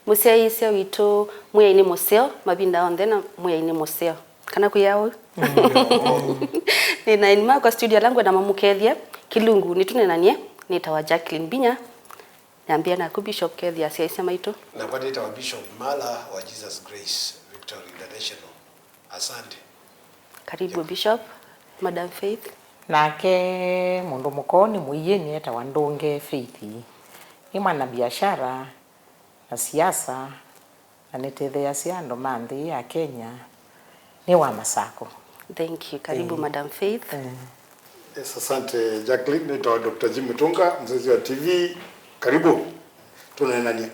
museisio witu mwe-ini museo mabinda on then mwe-ini museo kana kuyao nina inima kwa studio langu na mamukethia Kilungu nitunenanie nitawa Jacqueline Binya niambia na ku Bishop Kethia siaisa maitu na kwa nitawa Bishop Mala wa Jesus Grace Victory International. Asante. Karibu Bishop. Madam Faith nake mundu mukoni muiyeni eta wandunge Faith ima na biashara na siasa na netethea ciando manthi ya Kenya ni wa Masako. Thank you. Karibu Madam Faith. Yes, asante Jacqueline. Nito Dr. Jimmy Tunga, mzazi wa TV. Karibu. Tunenanie.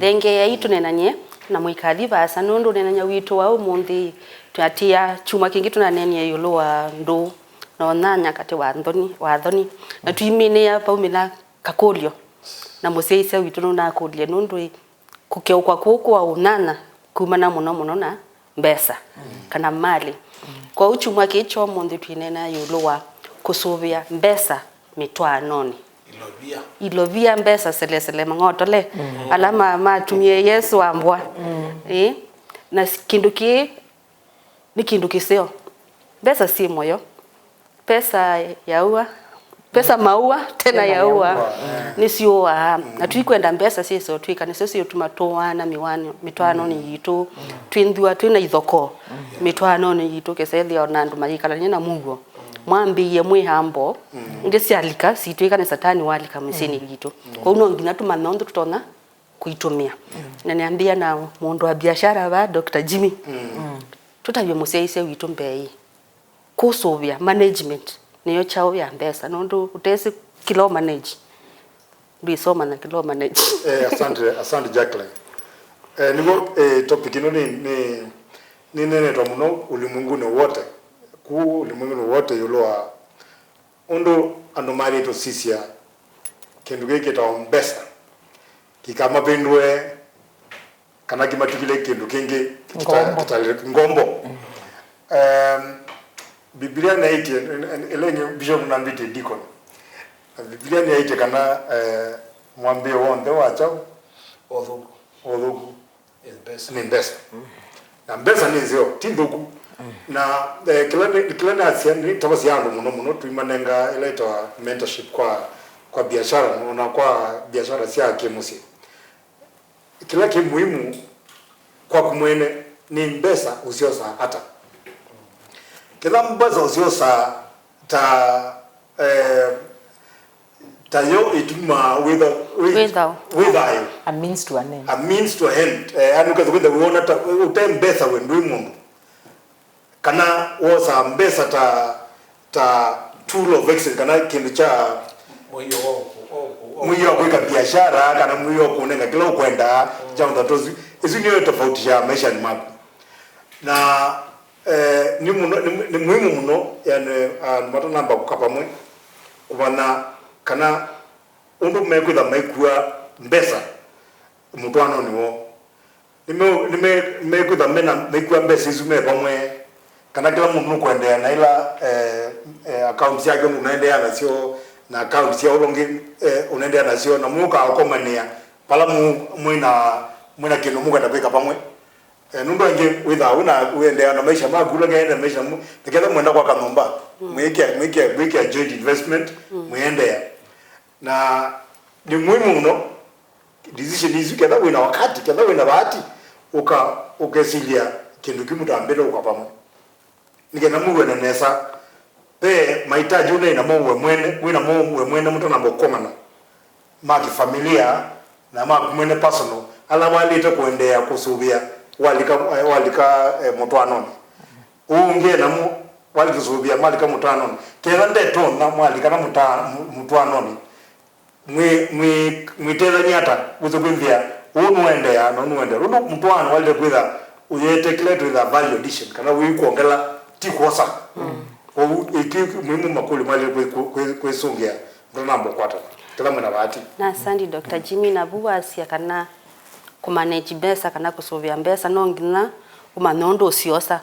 Thenge ya tunenanie na muikali basa nundu nenanya witu wa umundi tuatia chuma kingi tunanenia yulo wa ndo na nanya kati wa thoni na tuimene ya paumila kakolio na museisa witu na kolie nundu kukeo kwa kuku wa unana kumana muno na mbesa kana mali kwa uchumwa kicho umundi tuinena yulo wa kusuvia mbesa Mutwaanoni Ilovia mbesa selesele mangotole alama matumie Yesu ambwa na kinduki ni kinduki sio mbesa si moyo pesa yaua pesa maua tena yaua ni sio na tuikwenda mbesa sisi tuika ni sisi tumatoa na Mutwaanoni yitu twindua twina ithoko Mutwaanoni yitu kesethi ona ndu magikala nyina mugo mwambiye mwihambo ndisi alika situika ni satani walika msini gitu kwa uno ngina tumanondo tutona kuitumia na niambia na mundu wa biashara ba Dr. Jimmy tutavye museise witu mbei kusuvia management niyo chao ya mbesa nondo utesi kilo manage bisoma na kilo manage asante Jacqueline. Nigo topic ino ni nene to muno ulimwenguni wote ku ulimwenguni wote yuloa ondo anomali to sisia kendu geke ta mbesa kikama pendwe kana kimatukile kendu kenge kitale ngombo Biblia na ite elenye Bishop Nambite Deacon Biblia na ite kana mwambie wonde wacha odhugu ni mbesa na mbesa ni zio tindugu na kila na asiani tabasi yangu muno tuimanenga ilaitwa mentorship kwa biashara na kwa biashara sia kemusi kila muhimu kwa kumwene ni mbesa usiosa hata kila mbesa usiosa ta tayo ituma without a means to an end and because when we want to utembesa wendu mundu kana wosa mbesa ta tool of excellence kana kindu cha mwiyo kwa biashara kana mwiyo kunenga kila kwenda jambo tozi izinyo tofauti ya maisha ni mako na ni muhimu mno yani mato namba kukapa mwe wana kana undu mekuda maikua mbesa Mutwaanoni wo nimekuda mena maikua mbesa izume pamwe kana kila mundu kwendea na ila account yake unaendea na sio na account ya ulongi unaendea na sio na muka akomania pala mwina kino muka ndapeka pamwe nundu ange una uendea na maisha magula ngaenda maisha mu tikenda mwenda kwa kanomba mweke joint investment muendea na ni muhimu mno decision hizi kada wina wakati kada wina bahati ukesilia kindu kimutambele ukapamwe nigena muwe na nesa pe mahitaji una muwe mwene mtu na bokomana maki familia na maki mwene personal ala walita kuendea kusubia walika Mutwaanoni unge na walikusubia malika Mutwaanoni kera ndeto na mwalika na Mutwaanoni mwitela nyata uzokwimvia unuendea na unuendea runo Mutwaanoni walide kwitha uyetekelete with a value addition kana wikuongela tikosa iki muhimu makuli mali kwesongea ndonambo kwata kila mwana bahati na asante Dr. Jimmy na buwa sia kana kumanage mbesa kana kusovia mbesa nongina umanondo siosa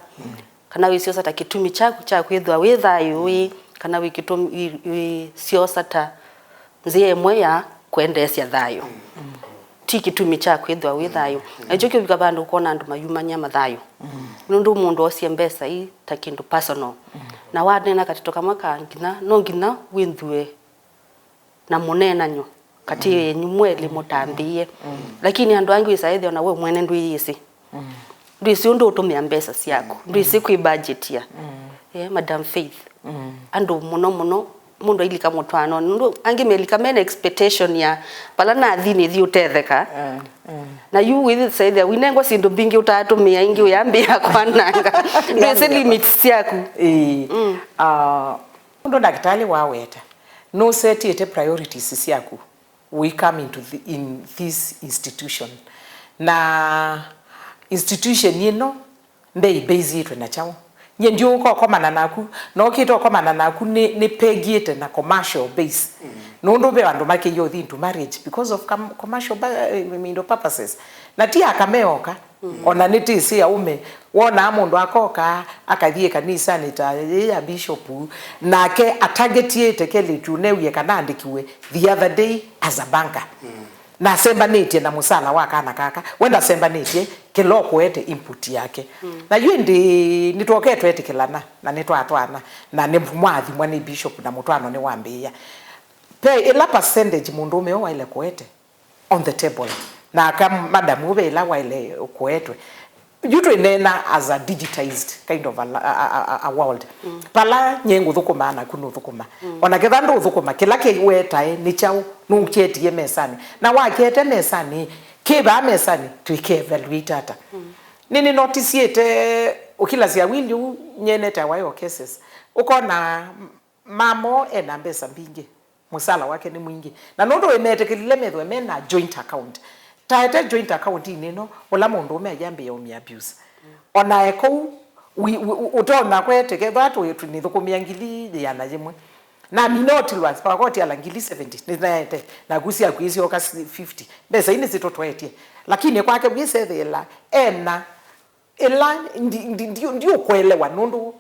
kana wisiosa ta kitumi cha kwithwa withayo kana wikitumi siosa ta nzie moya kuendesia thayo tiki tumi cha kwithwa withayo ejo kyo bikabandu kona andu mayumanya mathayo nundu mundu osie mbesa i ta kindu personal na wadena katitoka mwaka ngina no ngina windwe na munenanyo kati yenyu mweli mutambie lakini andu angi isaidhi ona we mwene ndu yisi ndisi undu utumia mbesa ciaku ndisi kwi budget ya Madam Faith andu muno mundu ilika Mutwaanoni ndu angi melika mena expectation ya pala na thini thi utetheka na you with saidhi winengo sindu bingi utatumia ingi uyambia kwananga ndisi limits ciaku mundu ndagitali waweta no set ite priorities ciaku we come in this institution na institution ino mbei base itwe na chao nye ndio uko komana naku no kito komana naku ni pegiete na commercial base no ndo be bandu make yo into marriage because of commercial purposes na tia akameoka ona nitisi ya ume wona amundu akoka akathie kanisa nita ya bishop nake atagetiete kele tunewe kana andikiwe the other day as a banker na sembanete na musala wakana kaka wenda sembanete kiloko ete input yake na yundi nitoke twete kilana na nitwatwana na nemwathi mwana bishop na Mutwaanoni wambia pe ila percentage mundu ume wa ile koete on the table na kama madam ubela wa ile koetwe yutu inena as a digitized kind of a world pala nyengu thukuma na kunu thukuma ona kethando thukuma kila kiweta ni chao nunchetie mesani na wakete mesani kiba mesani tuike evaluate ata nini notice ete ukila sia windu nyeneta wayo cases uko na mamo ena mbesa mbingi musala wake ni mwingi na nondo enete kilile medwe mena joint account taete joint account ineno ola mundu umeyambe ya umi abuse ona eko utona kwete ke batu yetu ni thukumia ngili ya na jimwe na minotilwa pakoti ala ngili 70 ninaete na gusia kwisi oka 50 besa ini zitotwetie lakini kwake bwisethela ena ela ndio kuelewa nundu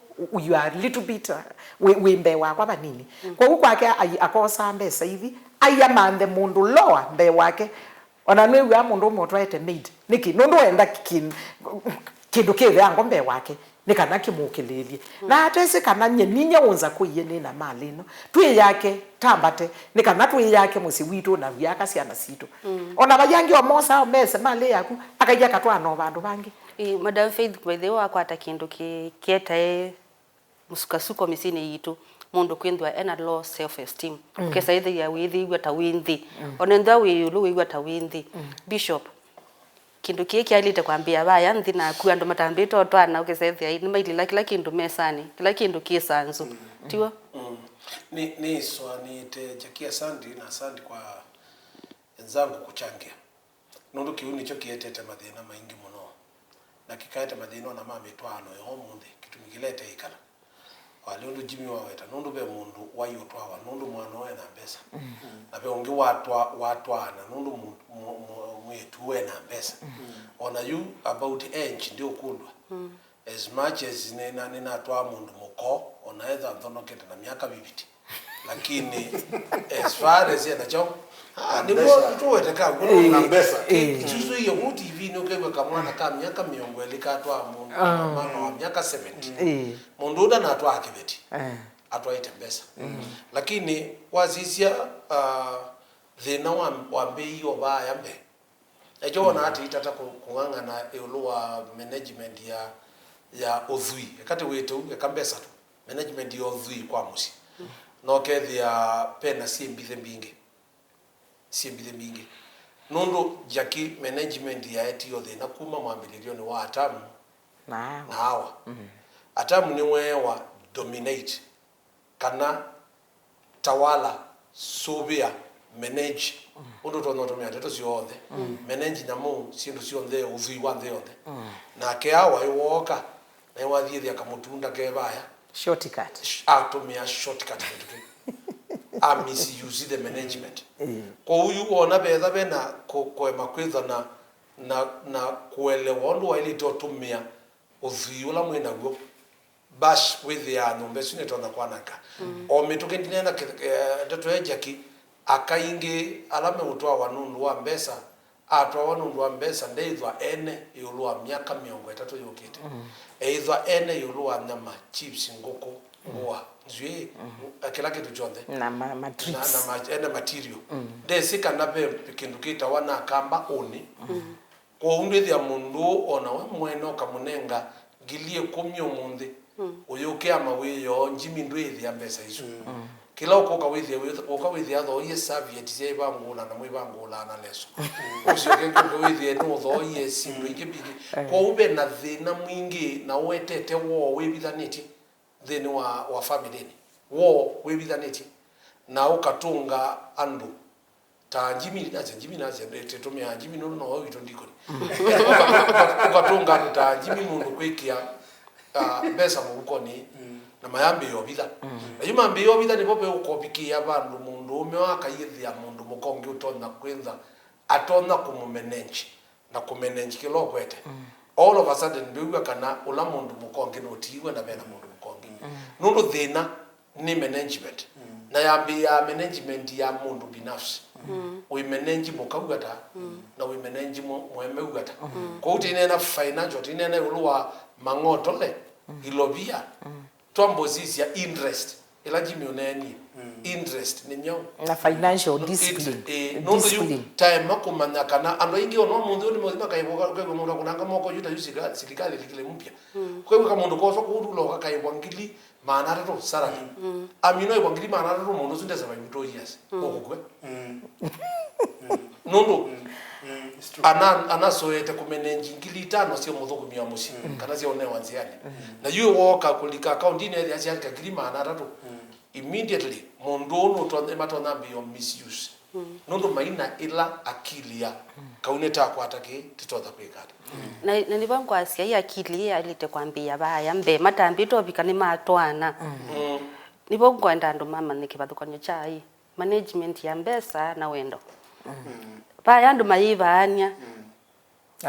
you are little bit wimbe wakwa banini kwa huko kwake akosa mbesa hivi ayamande mundu loa mbe wake ona nwe ya mundu motwaete made niki nundu enda kindu kive ango mbe wake nikana kimukelelie na atese kana nyeninya unza kuiye nina mali no twi yake tambate nikana twi yake musi witu na vyaka ciana situ ona bayangi wa mosa mese mali yaku akaija katwana bandu bangi Madam Faith by the way akwata kindu kieta musukasuko misini yitu mundu kwendwa ena low self esteem kesa either ya withi gwata winthi onenda wiulu wigwata winthi bishop kindu kieki alite kwambia baya nthi na ku andu matambito twana ukesethia ni mailila kila kindu mesani kila kindu kisanzu tiwa ni swani te jakia sandi na sandi kwa enzangu kuchangia nundu kiuni cho kietete mathina maingi muno na kikaete mathina na mamitwano yo munthi kitu ngilete ikala wale undu jimi waweta nundu be mundu wayotwa nundu mwana we na mbesa na be ungi watwana nundu mwetu we na mbesa ona you about age ndio kundwa as much as nina twa mundu muko ona etha ndono kete na miaka 20 lakini as far as yana chao ndipo tuwete ka na mbesa kichuzo hiyo muti hivi no kewe kamwana ka miaka 20 katwa mundu mama wa miaka 70 mundu da na atwa akibeti atwa ite mbesa lakini wazisia thina wa mbei obaya mbe ejo na ati itata kunganga na euluwa management ya othui ekate wetu ekambesa tu management ya othui kwa musi no kethia pena simbithe mbingi nondo jaki management ya eti yothe na kuma mwambililio ni wa atamu na hawa atamu ni wewa dominate kana tawala subia manage undo tono tomia teto siothe manage nyamu sindu sionthe uthui wa nthe yothe na ke hawa iwoka na wathiethi akamutunda ke baya shortcut atumia shortcut misuse the management kwa huyu ona betha bena koema kwitha na kuelewa ndu waili totumia uthiula mwina gwo bash with ya nombe sine tona kwanaka o mitukendine na teto ejaki akaingi alame utwa wanundu wa mbesa atwa nundu wa mbesa ndeithwa ene yulwa miaka 30 yukite eithwa ene yulwa nyama chips ngoko ngwa nzwe akila kitu chonde na matrix na ene material ndesika nabe kindu kita wana kamba oni kwa undithia mundu ona we mwene okamunenga gilie kumyo munde uyuke amawiyo njimi ndwithia mbesa isu kila ukoka withia tho ye Soviet ye bangula na mwibangula na leso usioke ko withia no tho ye simbu ingibigi kwa ube na thina mwingi na wetete wo wibithaniti thini wa family wo wibithaniti na ukatunga andu ta njimi na tumia njimi no wito ndikoni ukatunga ta njimi mundu kwikia mbesa mubukoni na mayambi yobitha na yumambi yobitha ni pope ukopikia bandu mundu ume wakayithia mundu mukongi utona kwitha atona kumumanage na kumanage kilo kwete all of a sudden biwa kana ula mundu mukongi no tiwe na bena mundu mukongi nundu thina ni management na yambi ya management ya mundu binafsi we manage mukagata na we manage mweme ugata kwa utinena financial tinena ulwa mangotole Ilovia twambozisi ya interest ila jimioneni interest ni nyao na financial discipline discipline time makumanya kana ando ingi ono mundu ni mozima kaiboka kwa mundu kunanga moko yuta yusika silikali likile mpya kwa hiyo kama mundu koso kuudulo kakaibwangili maana to sarali amino ibwangili maana to mundu sunde saba yuto yes okukwe nundu ana soete kumenenji ngili 5 sio muthuku mia musi kana sio ne wanziani na you walk kulika account ine ya siaka grima ana tatu immediately mundu no to matona bio misuse nundu maina ila akilia kauneta kwa atake titotha kwikata na nibangu asia ya akili ya ilite kwambia baya mbe matambi to bikani matwana nibo kwenda ndo mama nikibathukanyo chai management ya mbesa na wendo baya ndo maivanya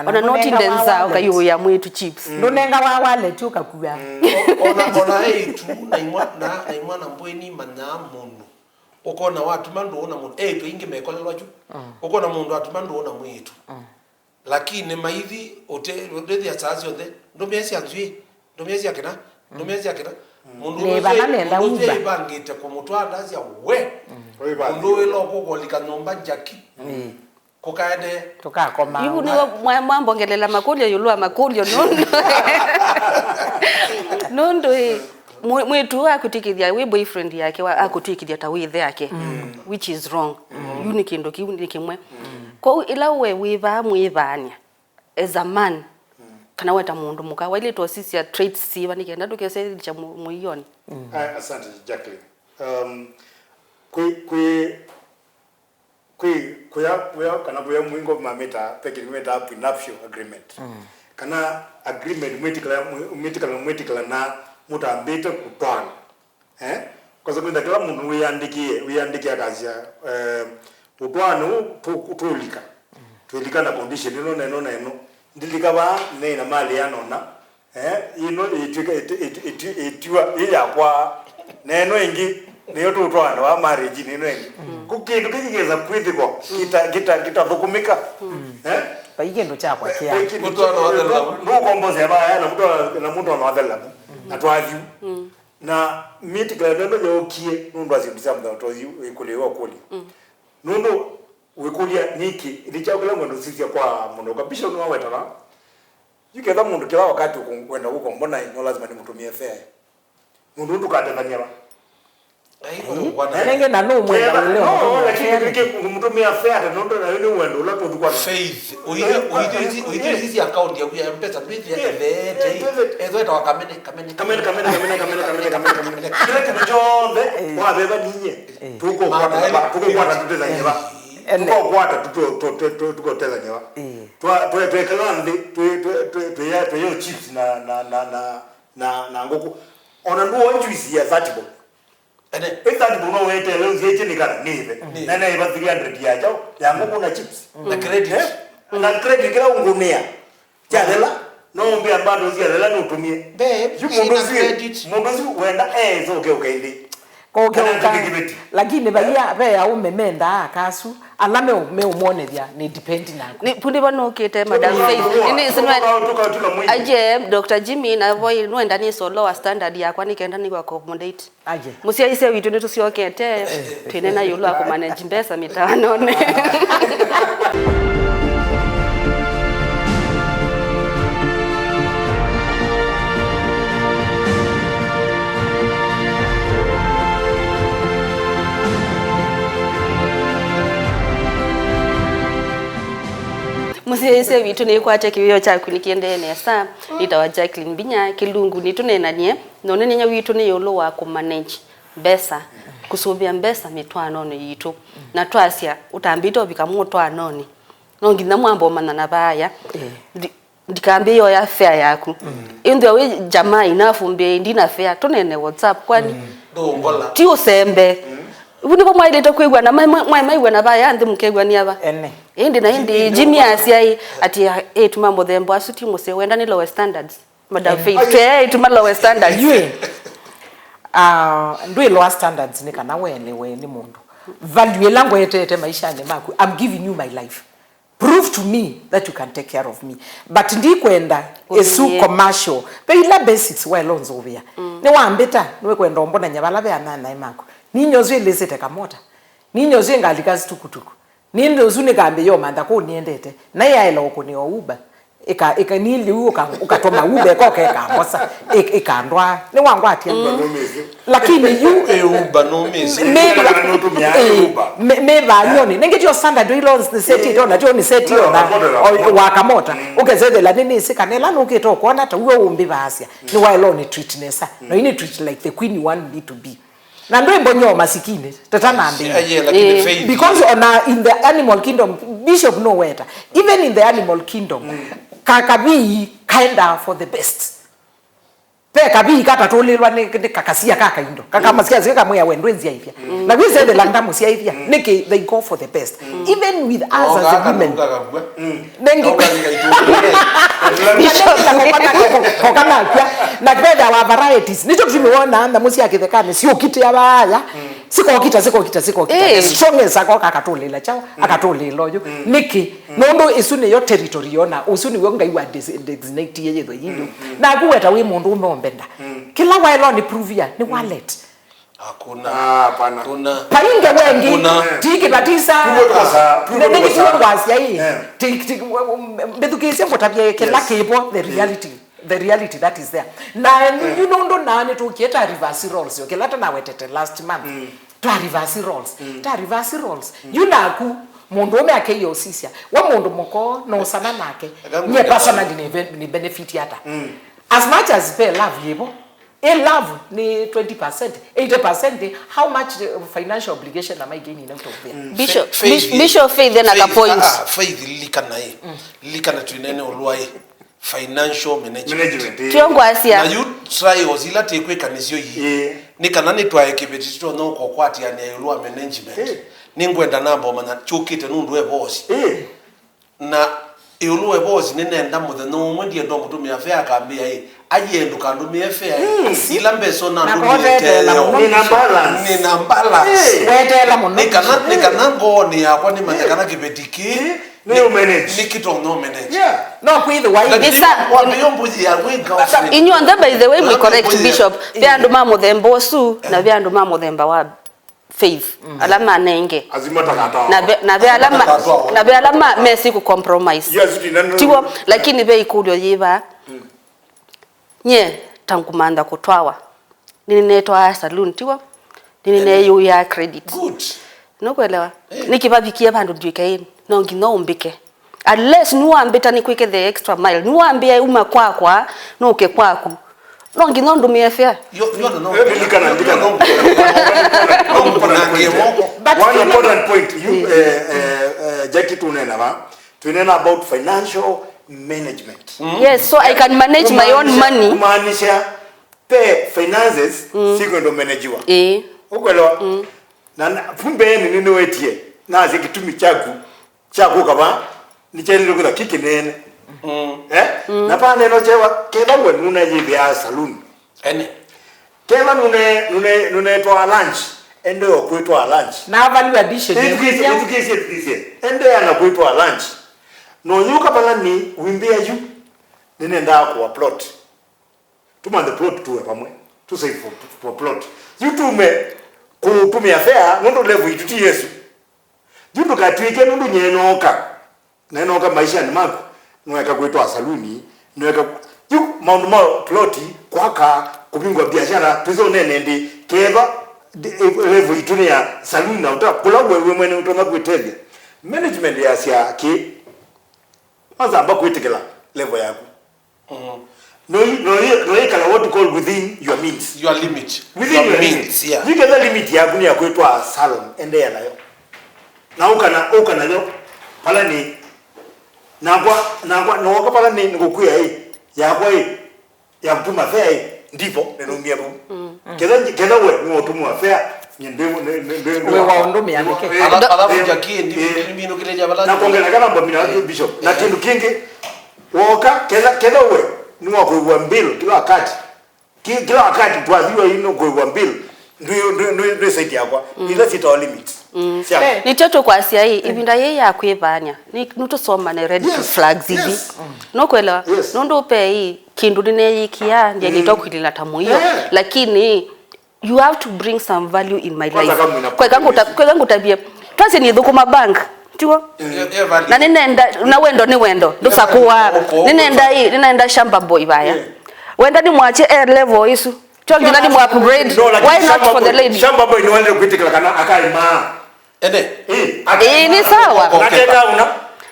ona noti ndenza ukayuya mwitu chips ndunenga wa wale tu kakuya ona eitu na imwana mbweni mana mundu ukona watu mandu ona mundu eitu ingi mekolelwa ju ukona mundu watu mandu ona mwitu lakini maithi ote ya sazi othe ndo miezi anzwi ndo miezi akina mundu weze bangite ku Mutwaanasi we mundu welo kukolika nyumba njaki kukaende tukakoma yuko ni mwambongelela makulio yulwa makulio nondo mwetu akutikithia we boyfriend yake akutikithia tawithe yake which is wrong unique ndo kiundi kimwe kwa ila we wiva mwivania as a man kana weta mundu mukawa ile to sisi ya traits siva nikenda tukese cha muioni asante Jacqueline kuya kana buya mwingo mameta pekini meta prenuptial agreement kana agreement mwetikala na mutambite kutwana kwa sababu ndakala mundu wiyandikia kazi ya utwana tulika na condition ino ndilika ba nena mali yanona ino itiwa iya kwa neno ingi niyo tutwana wa marriage nino ingi kukindu kigeza kwithiko kita thukumika paigendo chakwa kia mutwana wathela no komboze ba na mtu wathela atwathi na miti kalendo yokie nundu azindisa mthotozi ikulewa kuli nundu wikulia niki ilichakula mundu sisi kwa mundu kabisha no wetara yiketha mundu kila wakati kwenda huko mbona no lazima nimutumie fare mundu tukatethania ba nenge na no mwenda leo no lakini kumtumia fare nundu na yule mwendo ula tuthukwa faith uite sisi account ya mpesa bithi ya vete ezo eta wakamene kamene kile chombe wa beba ninye tuko kwa tuteza nyeba tuko kwata tukoteza nyewa twekala ndi twe chips na ngoko ona ndo juice ya thatbo ene thatbo no wete leo zeche nikana nive na iba 300 ya chao ya ngoko na chips na credit kila ungumia chadela no mbe ambado zialela no tumie mundu wenda zo okay ndi lakini bagia be umemenda akasu alame me umone dia ni depend na ni pundi bano kete Madam Faith ini sinwa aje Dr. Jimmy na boy no ndani so lower standard yakwa nikaenda ni kwa accommodate aje musia ise witu netu siokete twinena yulu ako manage mbesa Mutwaanoni. Musia ise witu ni kwa kiyo cha kunikiende nesa nitawa Jacqueline Binya Kilungu ni tunenanie none nya witu ni yulu wa ku manage mbesa kusubia mbesa Mutwaanoni yitu na twasia utambito bika Mutwaanoni no ngina mwambo manana baya ndikambe yo ya fair yaku inde we jamaa inafumbie ndina fair tunene WhatsApp kwani ndongola ti usembe Ubu bo mwaile to kwegwa na mwaimaiwe na baya ndi mukegwa ni aba ene indi na indi Jimmy asiai ati tumambo thembo asuti muse wenda ni lower standards Madam Faith tuma lower standards yue ndwe lower standards ni kana welewe ni mundu value langu yete maisha ni maku I'm giving you my life, prove to me that you can take care of me, but ndi kwenda esu commercial pe ila basics wa lonzo bia ni wambeta niwe kwenda ombona nyabala be anana imaku ninyozwe lesete kamota ninyozwe ngalikazi tukutuku ninozune kambe yo manda ko niendete na yaela uko ni Uber eka nili ukatoma Uber koke kambosa ikandwa ni wangu atia lakini you Uber no miss me vanyoni nengeti yo standard loans the set it on ati ni set yo na wakamota ukezede la nini sikanela no keto kona ta uwe umbi basia ni wa loan treatness no you need treat like the queen you want me to be na ndo mbonyo masikini tatana ambe because in the animal kingdom Bishop no weta even in the animal kingdom kakabi kinda for the best pe kabi kata tolelwa ne kakasia kaka indo kaka masikia zika moya wendwenzi hivya na wize de landa musia hivya niki they go for the best even with us as a women nengi kokana kwa na kwenda wa varieties nicho tumeona na musia kithekane sio kiti ya baya siko kita strongest akoka akatolela chao akatolela yo niki nondo isune yo territory yona usuni wenga iwa designate yeye do yindo na kuweta we mundu umeombenda kila wailo ni pruvia ni wallet hakuna hapana kuna painge wengi tiki batisa ndio kiongwasia hii tiki mbedukise mbotabye kila kipo the reality that is there na you know ndo nani to kieta reverse roles yo kelata na wetete last month to reverse roles yunaku mundu ome akeyo sisia wa mundu moko no sana nake nye personally ni benefit yata as much as pay love yibo love ni 20% 80% how much financial obligation am I gaining out of there Bishop Faith then aka point Faith likana tunene olwai financial management tiongwasia na you try ozila tekwe kanisio yi ni kanani twae kibetito no kokwati ya olwa management ningwenda namba mana chukite nundu e boss na olwa e boss nenda muthe no mwendi ndo mutumi afya akambia ayendo kandu mefea ila mbeso na nina balance wetela muno nikana ngoni yakwa ni matekana kibetiki no manage nikito no manage no kwithe why wabiyombuji ya winga inyo anda by the way we correct Bishop bya nduma muthemba osu na bya nduma muthemba wa Faith alama nenge azimata kata na bya alama mesi ku compromise tiwo lakini be ikudio yiba nye tangumanda kutwawa nini netwa saloon tiwo nini neyo ya credit good nokwelewa nikibabikia bandu dwikaini no ngino umbike unless nuambeta ni kwike the extra mile nuambie uma kwakwa no uke kwaku no ngino ndumie fair no likana one important point you Jackie tunena about financial management yes so I can manage my own money maanisha pe finances siko ndo managewa ukwelewa na pumbe nini wetie na zikitumi chaku kama ni chenilo kila kiki nene na pa neno chewa kela we nuna yibi a saloon ene kela nune to lunch ende okuitwa lunch na value addition education ende ana kuitwa lunch no nyuka pala ni wimbia yu nene nda kwa plot tuma the plot tuwe pamwe to say for plot yutume kutumia fair ndo level ituti Yesu yutu katwike ndo nenoka maisha ni mako nweka kuitwa saluni nweka yu maundu ploti kwaka kupingwa biashara tuzo nene ndi keva level itunia saluni na uta kula wewe mwene utonga kuitevya management ya sia ki kwanza amba kuitikela level yako no kala what you call within your means your limit within your means yeah you get the limit yako ni ya kuitwa salon ende ya nayo na ukana leo pala ni na waka pala ni ngokuya hii ya kwa hii ya kutuma fare hii ndipo ndio bu keda we ni utumwa fare nyende we waondomi andike alafu jakie ndivyo kileja balani na kuongea kana mbona mina bishop na kindu kingi woka keda we ni wako mbili kila wakati tuadhiwa ino kwa mbili ndio site yakwa ila sita limit ni toto kwa sia hii ibinda yeye yakwivanya ni nutusoma na red flags hivi no kwela nondo pe hii kindu nineyikia ndiye nitokwilila tamu hiyo lakini you have to bring some value in my life kwa tabia twase ni thukuma bank tiwo na ninaenda na wendo ni wendo ndusakuwa ninaenda shamba boy baya wenda ni mwache air level isu twagi nani mu upgrade why not for the lady shamba boy ni wende kuitikala kana akaima ni sawa nateka una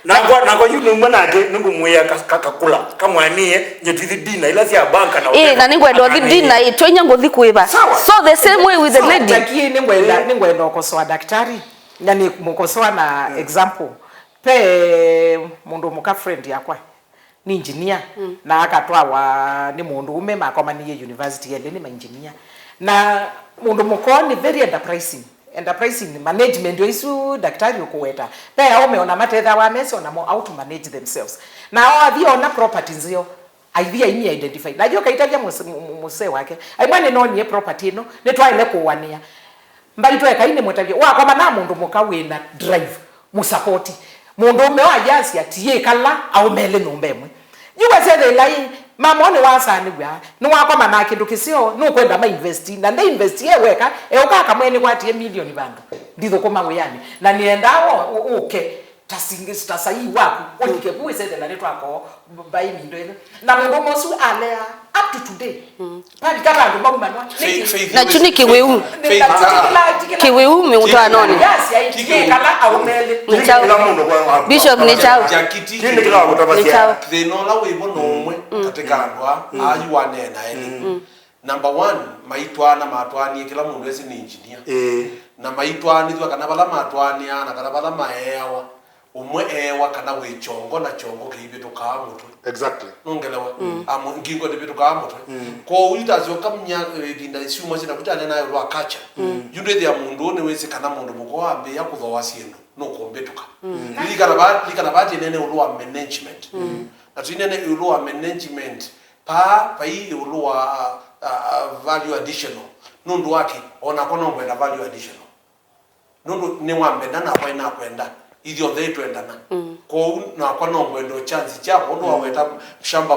nako yuno mwanake ningumweya kakakula kamwanie nyetithi dina ila sia banka na na ningwenda thi dina twenye ngothi kuiba so the same way with the lady lakini ningwenda okosoa daktari yani mukosoa na example pe mundu muka friend yakwa ni engineer na akatwa ni mundu ume makomanie university yende ni engineer na mundu mukoni very enterprising management yo isu daktari ukuweta pe hao meona matetha wa mesi ona mo out to manage themselves na hao aviona properties yo aivia ini identify najua kaitaja muse wake aimwane no nie property no ne twaile kuwania mbaitwa kaine mwetavia wa kwa mana mundu mukawe na drive musapoti mundu ume wa jasi atie kala au mele numbemwe yuwa sele lai mama one wasani gwa no wakwa mana kindu kisio no kwenda ma invest na nde invest ye weka ukaka mwene kwatie milioni bandu nditho koma nguyani na niendawo uke tasingista sahi wako onike buwe sele na leto ako bai mindo ile na mundu mosu alea up to today pali kama ndo babu manwa na chuni kiweu Mutwaanoni kala au mele bishop ni chao kinde kila kutabia thinola wibo nomwe katika andwa ayu wanena eni number 1 maitwana matwani kila mundu esi ni engineer na maitwani thwa kana bala matwani ana kana bala maewa umwe ewa kana we chongo na chongo kibe to ka mutu exactly nongelewa amu ngingo de bitu ka mutu ko uita zo kamnya dinda isuma sina kutana nayo lwa kacha yunde ya mundu ne wese kana mundu muko ambe ya kudhowa siendo no kombetuka likana ba nene ulwa management na tinene ulwa management pa hii ulwa value additional nundu wake ona konombe na value additional nundu ne wambe na kwenda idio thetu endana ko na kwa nombo ndo chance chapo ndo waweta shamba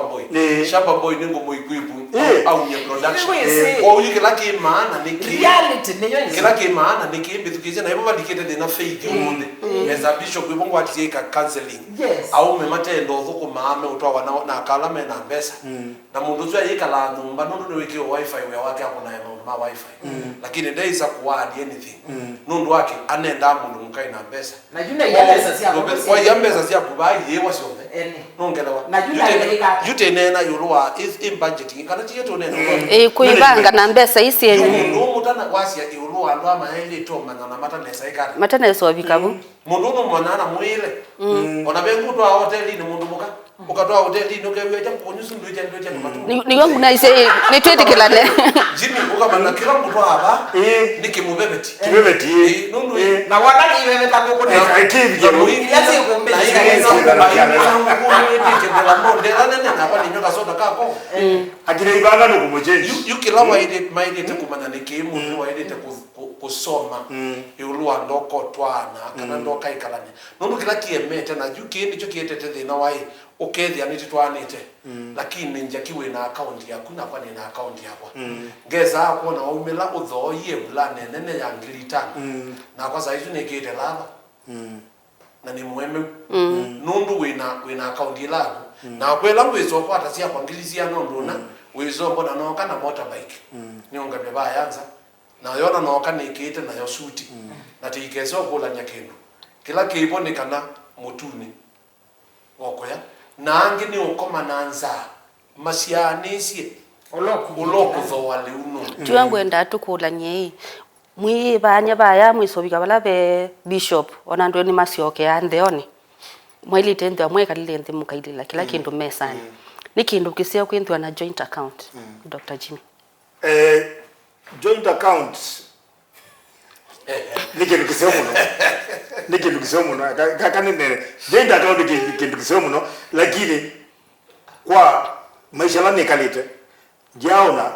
boy ningo muikuipu au nye production ko yike laki maana niki reality niyo laki maana niki bithukize na ibo badikete na faith munde meza bishop ibongo atieka counseling au memate ndo thuko maame utwa na kala mena mbesa na mundu zwa yika la nyumba ndo wiki wifi we wake akona ya ma wifi lakini there is a quad anything nundu wake anenda mundu mukai na mbesa na juna yambesa sia kwa yambesa sia kubai yewa siombe nongelewa na juna yute nena yulwa is in budgeting kana tiyeto nena kuibanga na mbesa isi yenye mundu mutana kwasia yulwa ndo ama hele to manana matanesa ikara matanesa wabikabu mundu no mwanana mwile ona bengu to hoteli ni mundu muka ukatoa hoteli ndo kewe cha kunyusu ndo cha ngoma ni wangu na ise ni twete kilale jini ukabana kila mtu hapa nikimubebeti nundu na wakati iwe tako na akivi yazi ukombe akire ibanga no kumujenji yukila waide maide te kumana nikimu waide te kusoma yulwa ndoko twana kana ndoka ikalane nundu kila kiemete na juu kindi cho kietete thina wai ukethia niti twanite lakini njakiwe na account yaku na kwa na account yakwa ngeza kuona umela uthoie bulane nene ya ngilitana na kwa saizi nikite lava na ni mueme nundu wina account ilaku na kwela ngwezo kwa tasia kwa ngilisia nundu na wezo mbona no kana motorbike nionga beba yanza na yona no kana ikite na yo suti na tikezo kula nyakindu kila kiibonekana mutuni okoya nangi ni ukoma nanza masianisie uloku thowale uno tuangu enda tukula nye mwi banya baya mwisobika bala be bishop onando ni masioke andeoni mwili tendo mweka lile mukailila kila kindu mesani ni kindu kisio kwintwa na joint account Dr. Jimmy joint account nikindu kisio muno kanene joint account nikindu kisio muno lakini kwa maisha lani kalite jaona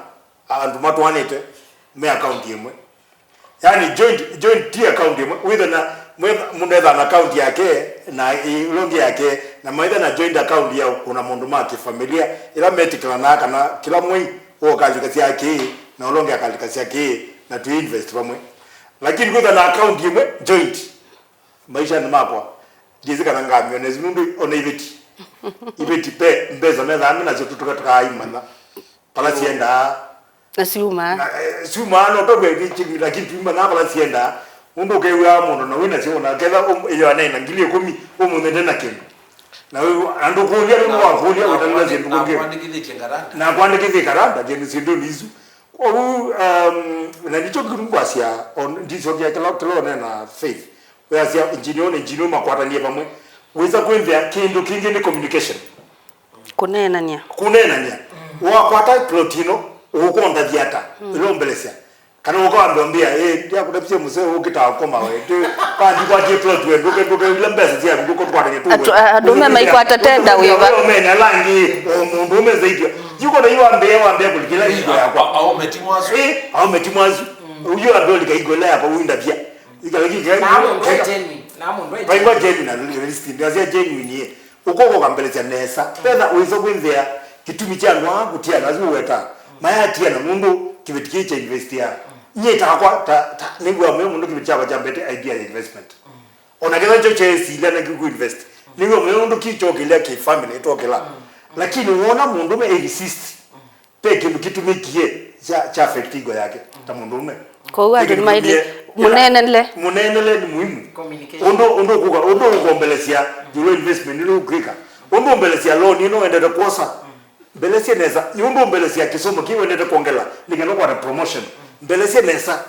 andu matwanite me account yemwe yani joint account yemwe with na munetha na account yake na ilongi yake na maitha na joint account ya kuna mundu ma kifamilia ila metikala na kana kila mwe okazikasia yake na ulongi akalikasia yake na tu invest pamwe lakini kwa na account yemwe joint maisha ni makwa jizika na ngamyo nezinundu ona ibeti pe mbeza meza amina zotutuka tukaimana pala sienda na siuma no tobe bichi lakini tuma na pala sienda undo kewa muno na wina siona kela iyo anena ngili 10 umumende na kendo na wewe ando kulia no wakulia utalala zindu ngenge na kwandike karanda je nisindo nizu kwa na ndicho kirungwasia on ndicho kya kila na faith wewe sia engineer makwata ndiye pamwe weza kuenvia kindu kingi ni communication kunenania wakwata plotino ukonda diata ilombelesia kana ukaambia ndia kudapisia mzee ukitawakoma wewe kandi kwa je plot wewe ndoke ile mbesa sia ndiko kwata nyetu adume maikwata tenda wewe mena langi mundu umezaidia yuko na yuambia kulikila hiyo yako au metimwazu uyo abio likaigola hapo uinda pia ikaliki Paiwa genuine na realistic ndio genuine ye ukoko kambeleza nesa pesa uizo kwinzea kitumi changu kutia lazima uweta maya tia na mundu kibetiki cha invest ya nyeta kwa ningwa mwe mundu kibichaba jambete idea ya investment ona kila choche sila na kiku invest ningwa mwe mundu kichokela ki family tokela lakini uona mundu me exist peke mkitumikie cha affectigo yake ta mundu me kwa hiyo ndio maili munenele ni muhimu ondo kugombelesia juro investment ni ukika ondo mbelesia loan ino endete kosa mbelesia nesa yondo mbelesia kisomo kiwe endete kuongela nikeno kwa promotion mbelesia nesa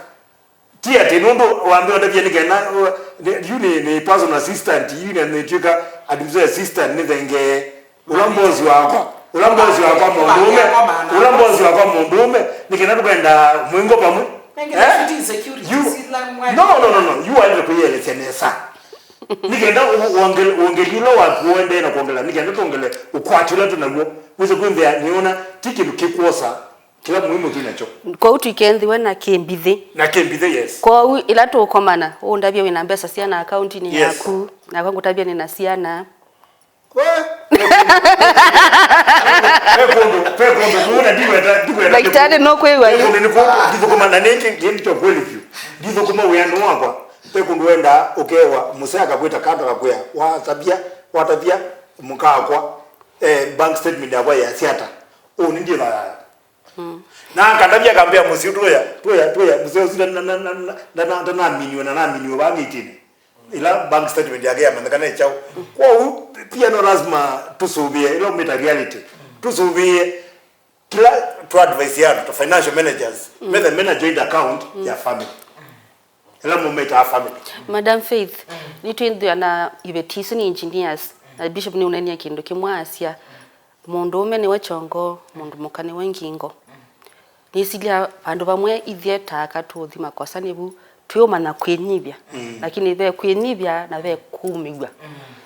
tia tenondo waambia ndabia nikena ni personal assistant yuni netika administrative assistant ni thenge ulambozi wako mundume nikena kwenda mwingo pamwe No. You are the real senesa. Nigenda uongelilo wa kuende na kuongela. Nigenda tuongele ukwatula tunago. Uweze kumbea niona tiki mkikosa kila muhimu kinacho. Kwa utu ikendi wena kembithe. Na kembithe yes. Kwa ila tu ukomana. Ndabia wina mbesa sia na account ni yaku. Na kwangu tabia ni nasiana. Daktari no kwewa hiyo ndivyo kama naneke ndicho kweli hiyo ndivyo kama uyano wako pekunduenda ukewa musaka kwita kanda kakwea watabia mukakwa bank statement yakwa ya siata ndivyo na kandabia kambia musituya museo sida na minyo bangitini ila bank statement yake yamendekana chao kwa pia no lazima tusubie ilo meta reality tusubie kila to advise ya to financial managers meta manage joint account ya family ila mumeta family Madam Faith ni twindu na ibetisi ni engineers na bishop ni unania kindu kimwasia mundu ume ni wachongo mundu mukani wengingo nisilia andu bamwe ithieta akatuthi makosa nibu tuyoma na kwenyibia lakini ve kwenyibia na ve kumigwa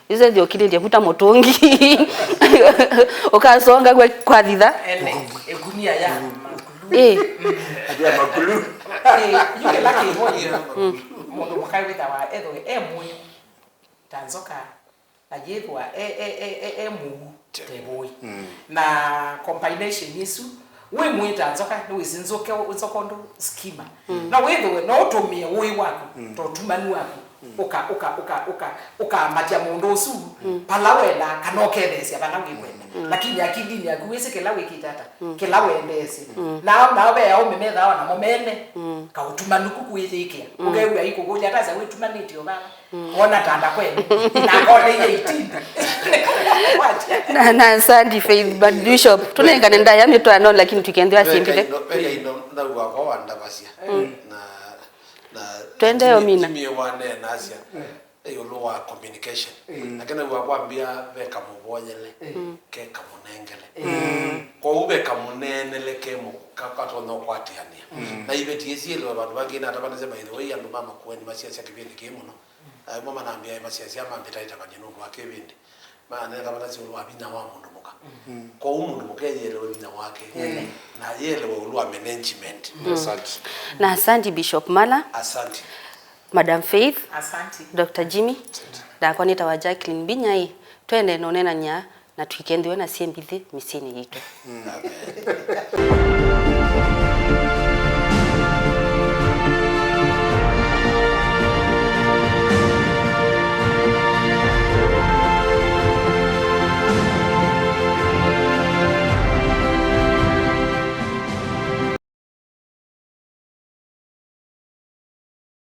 izo ndio kile ndio vuta motongi ukasonga kwa thitha egunia ya adia makulu yuke laki moja mundu mukai withawa ethwe emwe tanzoka na yethwa mu teboi na combination yesu we mwita nzoka ni wizinzoke uzokondo skima na wethwe no tumie wi wako to tumanu wako uka matia mundu usu palawenda kanokethesia banawigwenda lakini akidini akuweze kila wiki tata kila wendesi na be au memetha ona momene ka utumanuku kuithikia ugewa iko goja taza we tumaniti obaba ona tanda kwenda na kone ye itinda na Sandy Faith but Bishop tunengane ndaya mitwano lakini tukiendelea simpile na wako wanda basia na twende omina mimi wane nasia hiyo lowa communication lakini wakwambia beka mubonyele ke kamunengele kwa ube kamunenele ke mukakato no kwatiania na ibeti yesielo abantu bagina atabanze by the way andu mama kueni masiasa kibindi kimuno mama naambia masiasa mama betaita kanyenu kwa kibindi maana kama nasi ulwa bina wa mundu muka kwa umundu mukeyele wina wake na yele wa ulwa management asante na asante Bishop Mala asante Madam Faith asante Dr. Jimmy da konita wa Jacqueline Binyai twende nonena nya na tuikendiwe na siembithi misini yitu